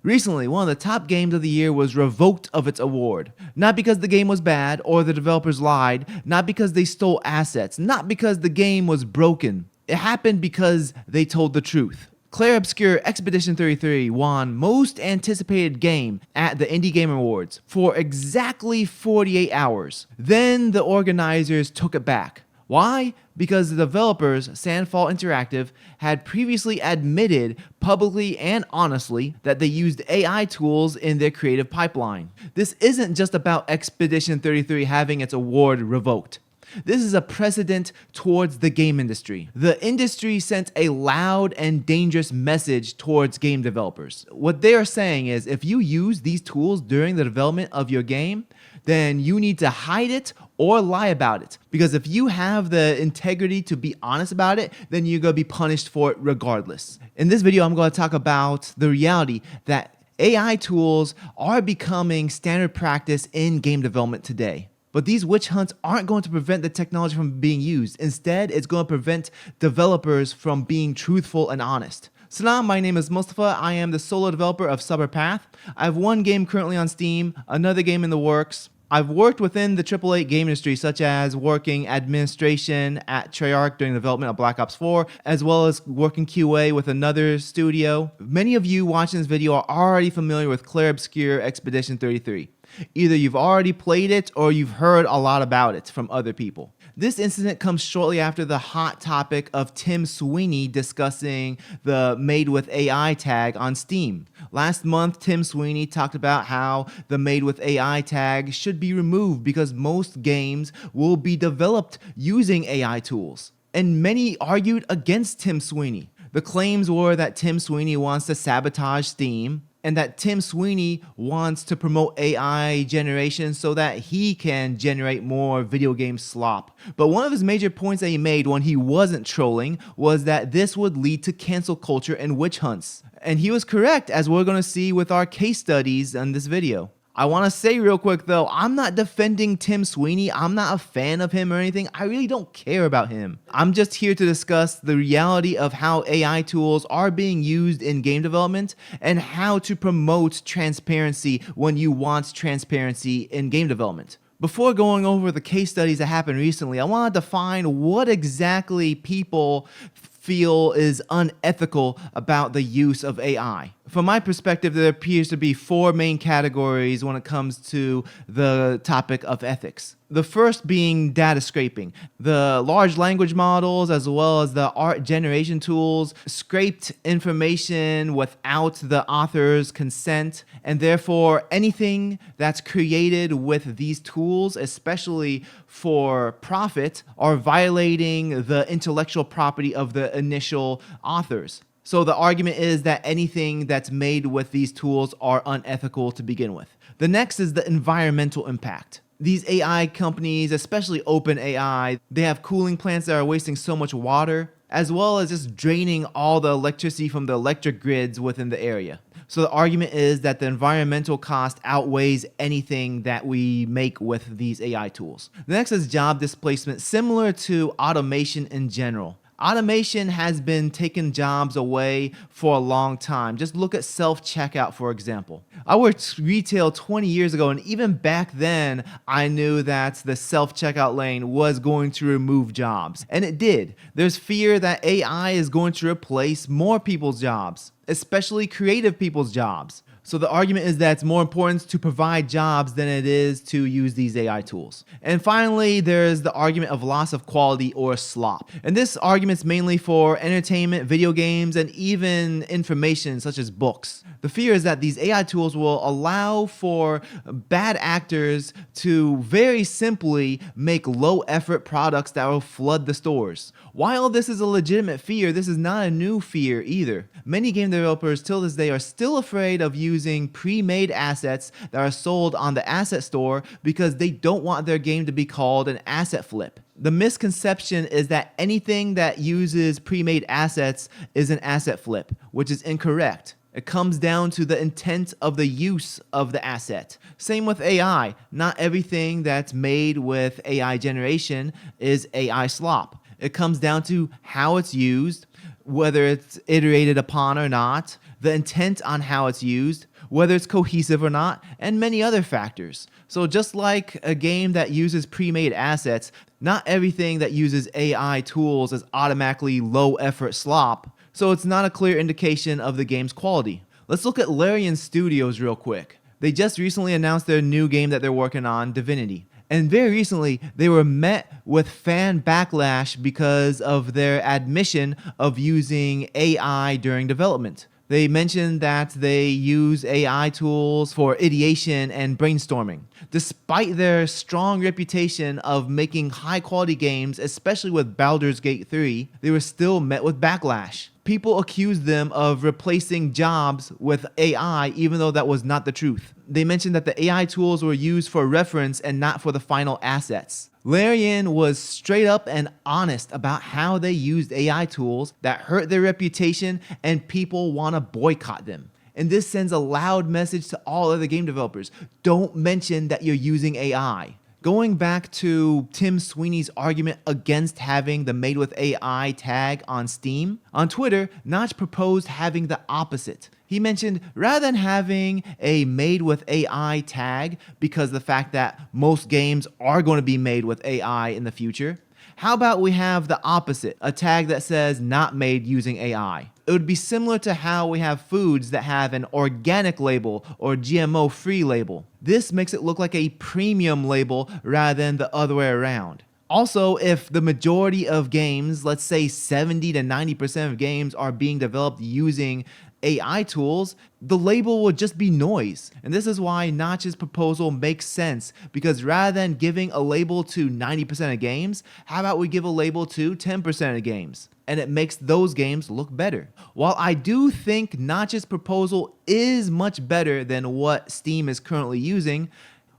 Recently, one of the top games of the year was revoked of its award. Not because the game was bad or the developers lied, not because they stole assets, not because the game was broken. It happened because they told the truth. Clair Obscur Expedition 33 won Most Anticipated Game at the Indie Game Awards for exactly 48 hours. Then the organizers took it back. Why? Because the developers, Sandfall Interactive, had previously admitted publicly and honestly that they used AI tools in their creative pipeline. This isn't just about Expedition 33 having its award revoked. This is a precedent towards the game industry. The industry sent a loud and dangerous message towards game developers. What they are saying is if you use these tools during the development of your game, then you need to hide it or lie about it. Because if you have the integrity to be honest about it, then you're going to be punished for it regardless. In this video, I'm going to talk about the reality that AI tools are becoming standard practice in game development today. But these witch hunts aren't going to prevent the technology from being used. Instead, it's going to prevent developers from being truthful and honest. Salam, my name is Mustafa. I am the solo developer of Sabr Path. I have one game currently on Steam, another game in the works. I've worked within the AAA game industry, such as working administration at Treyarch during the development of Black Ops 4, as well as working QA with another studio. Many of you watching this video are already familiar with Clair Obscur Expedition 33. Either you've already played it or you've heard a lot about it from other people. This incident comes shortly after the hot topic of Tim Sweeney discussing the Made with AI tag on Steam. Last month, Tim Sweeney talked about how the Made with AI tag should be removed because most games will be developed using AI tools. And many argued against Tim Sweeney. The claims were that Tim Sweeney wants to sabotage Steam, and that Tim Sweeney wants to promote AI generation so that he can generate more video game slop. But one of his major points that he made when he wasn't trolling was that this would lead to cancel culture and witch hunts. And he was correct, as we're going to see with our case studies in this video. I want to say real quick though, I'm not defending Tim Sweeney. I'm not a fan of him or anything. I really don't care about him. I'm just here to discuss the reality of how AI tools are being used in game development and how to promote transparency when you want transparency in game development. Before going over the case studies that happened recently, I want to define what exactly people feel is unethical about the use of AI. From my perspective, there appears to be four main categories when it comes to the topic of ethics. The first being data scraping. The large language models as well as the art generation tools scraped information without the author's consent, and therefore anything that's created with these tools, especially for profit, are violating the intellectual property of the initial authors. So the argument is that anything that's made with these tools are unethical to begin with. The next is the environmental impact. These AI companies, especially OpenAI, they have cooling plants that are wasting so much water, as well as just draining all the electricity from the electric grids within the area. So the argument is that the environmental cost outweighs anything that we make with these AI tools. The next is job displacement, similar to automation in general. Automation has been taking jobs away for a long time. Just look at self-checkout, for example. I worked retail 20 years ago, and even back then, I knew that the self-checkout lane was going to remove jobs. And it did. There's fear that AI is going to replace more people's jobs, especially creative people's jobs. So the argument is that it's more important to provide jobs than it is to use these AI tools. And finally, there's the argument of loss of quality or slop. And this argument is mainly for entertainment, video games, and even information such as books. The fear is that these AI tools will allow for bad actors to very simply make low effort products that will flood the stores. While this is a legitimate fear, this is not a new fear either. Many game developers till this day are still afraid of using pre-made assets that are sold on the asset store because they don't want their game to be called an asset flip. The misconception is that anything that uses pre-made assets is an asset flip, which is incorrect. It comes down to the intent of the use of the asset. Same with AI. Not everything that's made with AI generation is AI slop. It comes down to how it's used, whether it's iterated upon or not, the intent on how it's used, whether it's cohesive or not, and many other factors. So just like a game that uses pre-made assets, not everything that uses AI tools is automatically low-effort slop, so it's not a clear indication of the game's quality. Let's look at Larian Studios real quick. They just recently announced their new game that they're working on, Divinity. And very recently, they were met with fan backlash because of their admission of using AI during development. They mentioned that they use AI tools for ideation and brainstorming. Despite their strong reputation of making high-quality games, especially with Baldur's Gate 3, they were still met with backlash. People accused them of replacing jobs with AI, even though that was not the truth. They mentioned that the AI tools were used for reference and not for the final assets. Larian was straight up and honest about how they used AI tools that hurt their reputation and people want to boycott them. And this sends a loud message to all other game developers. Don't mention that you're using AI. Going back to Tim Sweeney's argument against having the Made with AI tag on Steam, on Twitter, Notch proposed having the opposite. He mentioned rather than having a Made with AI tag, because the fact that most games are going to be made with AI in the future, how about we have the opposite, a tag that says not made using AI? It would be similar to how we have foods that have an organic label or GMO free label. This makes it look like a premium label rather than the other way around. Also, if the majority of games, let's say 70 to 90% of games are being developed using AI tools, the label will just be noise. And this is why Notch's proposal makes sense, because rather than giving a label to 90% of games, how about we give a label to 10% of games? And it makes those games look better. While I do think Notch's proposal is much better than what Steam is currently using,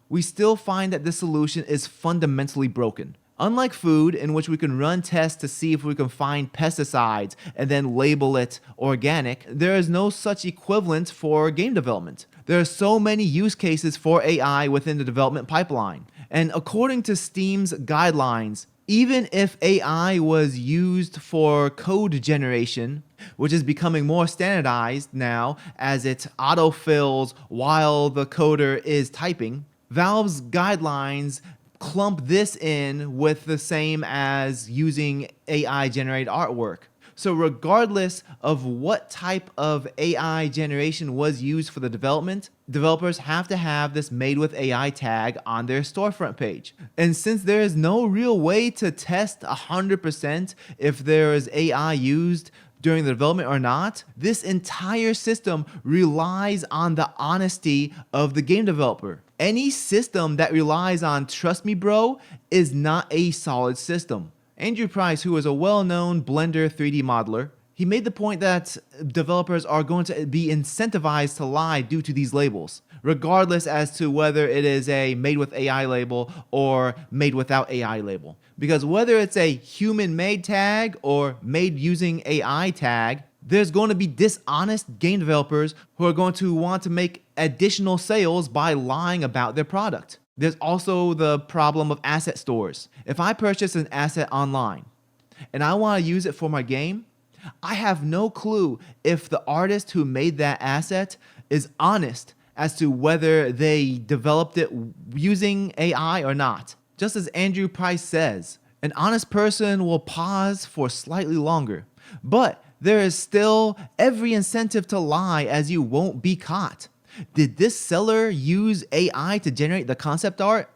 we still find that this solution is fundamentally broken. Unlike food, in which we can run tests to see if we can find pesticides and then label it organic, there is no such equivalent for game development. There are so many use cases for AI within the development pipeline. And according to Steam's guidelines, even if AI was used for code generation, which is becoming more standardized now as it autofills while the coder is typing, Valve's guidelines clump this in with the same as using AI generated artwork. So regardless of what type of AI generation was used for the development, developers have to have this Made with AI tag on their storefront page. And since there is no real way to test 100% if there is AI used during the development or not, this entire system relies on the honesty of the game developer. Any system that relies on "trust me bro" is not a solid system. Andrew Price, who is a well-known Blender 3D modeler, he made the point that developers are going to be incentivized to lie due to these labels, regardless as to whether it is a Made with AI label or Made without AI label. Because whether it's a human-made tag or made using AI tag, there's going to be dishonest game developers who are going to want to make additional sales by lying about their product. There's also the problem of asset stores. If I purchase an asset online and I want to use it for my game, I have no clue if the artist who made that asset is honest as to whether they developed it using AI or not. Just as Andrew Price says, an honest person will pause for slightly longer, but there is still every incentive to lie, as you won't be caught. Did this seller use AI to generate the concept art,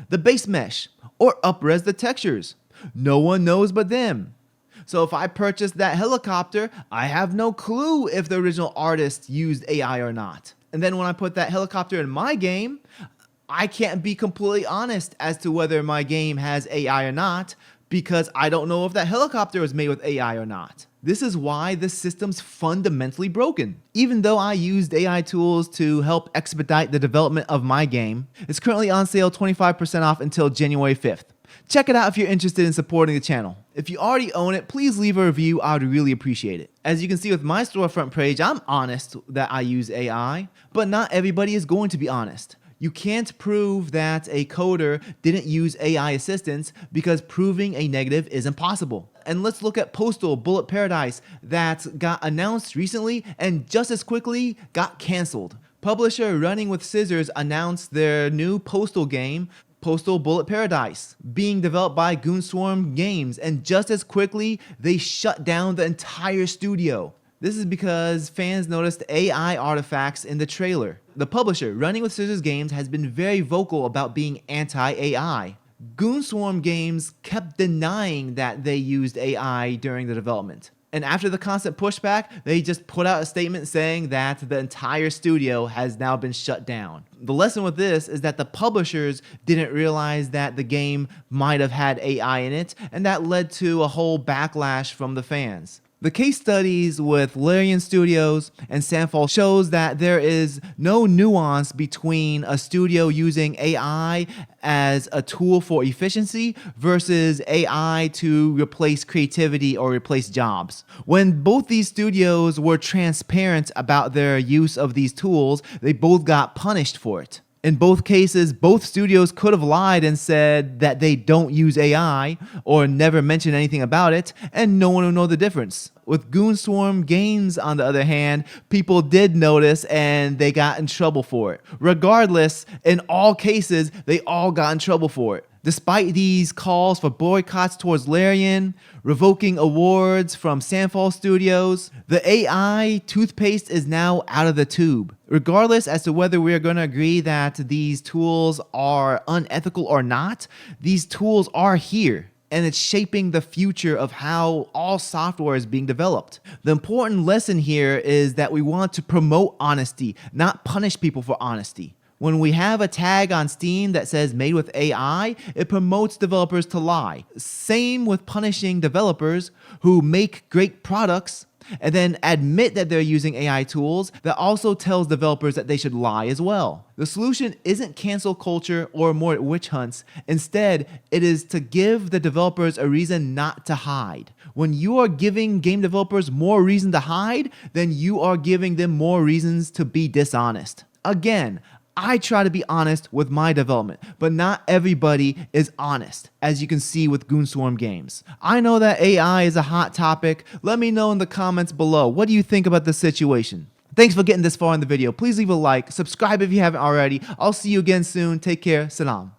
the base mesh, or up-res the textures? No one knows but them. So if I purchased that helicopter, I have no clue if the original artist used AI or not. And then when I put that helicopter in my game, I can't be completely honest as to whether my game has AI or not, because I don't know if that helicopter was made with AI or not. This is why this system's fundamentally broken. Even though I used AI tools to help expedite the development of my game, it's currently on sale 25% off until January 5th. Check it out if you're interested in supporting the channel. If you already own it, please leave a review. I would really appreciate it. As you can see with my storefront page, I'm honest that I use AI, but not everybody is going to be honest. You can't prove that a coder didn't use AI assistance because proving a negative is impossible. And let's look at Postal Bullet Paradise that got announced recently and just as quickly got canceled. Publisher Running with Scissors announced their new Postal game, Postal Bullet Paradise, being developed by Goonswarm Games, and just as quickly they shut down the entire studio. This is because fans noticed AI artifacts in the trailer. The publisher, Running with Scissors Games, has been very vocal about being anti-AI. Goonswarm Games kept denying that they used AI during the development. And after the constant pushback, they just put out a statement saying that the entire studio has now been shut down. The lesson with this is that the publishers didn't realize that the game might have had AI in it, and that led to a whole backlash from the fans. The case studies with Larian Studios and Sandfall shows that there is no nuance between a studio using AI as a tool for efficiency versus AI to replace creativity or replace jobs. When both these studios were transparent about their use of these tools, they both got punished for it. In both cases, both studios could have lied and said that they don't use AI or never mentioned anything about it, and no one would know the difference. With Goonswarm Games, on the other hand, people did notice and they got in trouble for it. Regardless, in all cases, they all got in trouble for it. Despite these calls for boycotts towards Larian, revoking awards from Sandfall Studios, the AI toothpaste is now out of the tube. Regardless as to whether we are going to agree that these tools are unethical or not, these tools are here, and it's shaping the future of how all software is being developed. The important lesson here is that we want to promote honesty, not punish people for honesty. When we have a tag on Steam that says made with AI, it promotes developers to lie. Same with punishing developers who make great products and then admit that they're using AI tools. That also tells developers that they should lie as well. The solution isn't cancel culture or more witch hunts. Instead, it is to give the developers a reason not to hide. When you are giving game developers more reason to hide, then you are giving them more reasons to be dishonest. Again, I try to be honest with my development, but not everybody is honest, as you can see with Goonswarm Games. I know that AI is a hot topic. Let me know in the comments below. What do you think about this situation? Thanks for getting this far in the video. Please leave a like, subscribe if you haven't already. I'll see you again soon. Take care. Salam.